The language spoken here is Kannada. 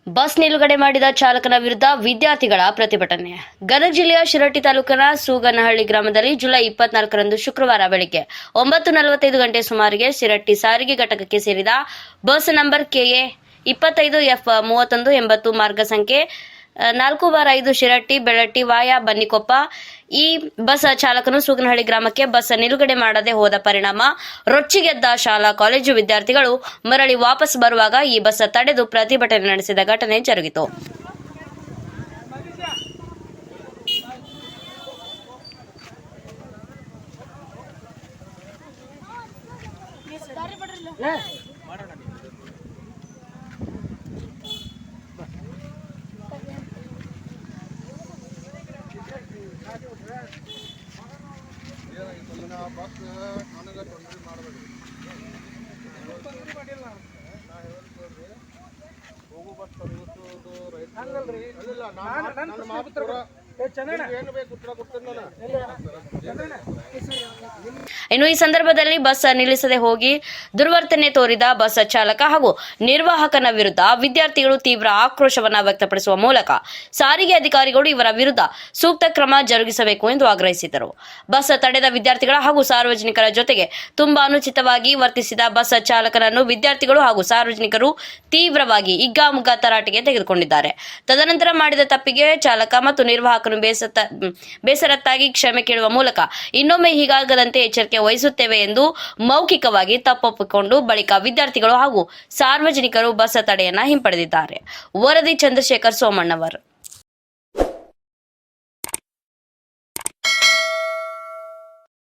ಬಸ್ ನಿಲುಗಡೆ ಮಾಡಿದ ಚಾಲಕನ ವಿರುದ್ಧ ವಿದ್ಯಾರ್ಥಿಗಳ ಪ್ರತಿಭಟನೆ. ಗದಗ ಜಿಲ್ಲೆಯ ಶಿರಹಟ್ಟಿ ತಾಲೂಕಿನ ಸೂಗನಹಳ್ಳಿ ಗ್ರಾಮದಲ್ಲಿ ಜುಲೈ 24ರಂದು ಶುಕ್ರವಾರ ಬೆಳಗ್ಗೆ 9:45 ಗಂಟೆ ಸುಮಾರಿಗೆ ಶಿರಹಟ್ಟಿ ಸಾರಿಗೆ ಘಟಕಕ್ಕೆ ಸೇರಿದ ಬಸ್ ನಂಬರ್ KA 25F3180 ಮಾರ್ಗ ಸಂಖ್ಯೆ 4/5 ಶಿರಹಟ್ಟಿ ಬೆಳಟ್ಟಿ ವಾಯಾ ಬನ್ನಿಕೊಪ್ಪ. ಈ ಬಸ್ ಚಾಲಕನು ಸೂಗನಹಳ್ಳಿ ಗ್ರಾಮಕ್ಕೆ ಬಸ್ ನಿಲುಗಡೆ ಮಾಡದೆ ಹೋದ ಪರಿಣಾಮ ರೊಚ್ಚಿಗೆದ್ದ ಶಾಲಾ ಕಾಲೇಜು ವಿದ್ಯಾರ್ಥಿಗಳು ಮರಳಿ ವಾಪಸ್ ಬರುವಾಗ ಈ ಬಸ್ ತಡೆದು ಪ್ರತಿಭಟನೆ ನಡೆಸಿದ ಘಟನೆ ಜರುಗಿತು. ಇನ್ನು ಈ ಸಂದರ್ಭದಲ್ಲಿ ಬಸ್ ನಿಲ್ಲಿಸದೆ ಹೋಗಿ ದುರ್ವರ್ತನೆ ತೋರಿದ ಬಸ್ ಚಾಲಕ ಹಾಗೂ ನಿರ್ವಾಹಕನ ವಿರುದ್ಧ ವಿದ್ಯಾರ್ಥಿಗಳು ತೀವ್ರ ಆಕ್ರೋಶವನ್ನು ವ್ಯಕ್ತಪಡಿಸುವ ಮೂಲಕ ಸಾರಿಗೆ ಅಧಿಕಾರಿಗಳು ಇವರ ವಿರುದ್ಧ ಸೂಕ್ತ ಕ್ರಮ ಜರುಗಿಸಬೇಕು ಎಂದು ಆಗ್ರಹಿಸಿದರು. ಬಸ್ ತಡೆದ ವಿದ್ಯಾರ್ಥಿಗಳ ಹಾಗೂ ಸಾರ್ವಜನಿಕರ ಜೊತೆಗೆ ತುಂಬಾ ಅನುಚಿತವಾಗಿ ವರ್ತಿಸಿದ ಬಸ್ ಚಾಲಕನನ್ನು ವಿದ್ಯಾರ್ಥಿಗಳು ಹಾಗೂ ಸಾರ್ವಜನಿಕರು ತೀವ್ರವಾಗಿ ಹಿಗ್ಗಾಮುಗ್ಗಾ ತರಾಟೆಗೆ ತೆಗೆದುಕೊಂಡಿದ್ದಾರೆ. ತದನಂತರ ಮಾಡಿದ ತಪ್ಪಿಗೆ ಚಾಲಕ ಮತ್ತು ನಿರ್ವಾಹಕನು ಬೇಸರತ್ತಾಗಿ ಕ್ಷಮೆ ಕೇಳುವ ಮೂಲಕ ಇನ್ನೊಮ್ಮೆ ಹೀಗಾಗದಂತೆ ಎಚ್ಚರಿಕೆ ವಹಿಸುತ್ತೇವೆ ಎಂದು ಮೌಖಿಕವಾಗಿ ತಪ್ಪೊಪ್ಪಿಕೊಂಡು ಬಳಿಕ ವಿದ್ಯಾರ್ಥಿಗಳು ಹಾಗೂ ಸಾರ್ವಜನಿಕರು ಬಸ್ ತಡೆಯನ್ನ ಹಿಂಪಡೆದಿದ್ದಾರೆ. ವರದಿ ಚಂದ್ರಶೇಖರ್ ಸೋಮಣ್ಣವರ್.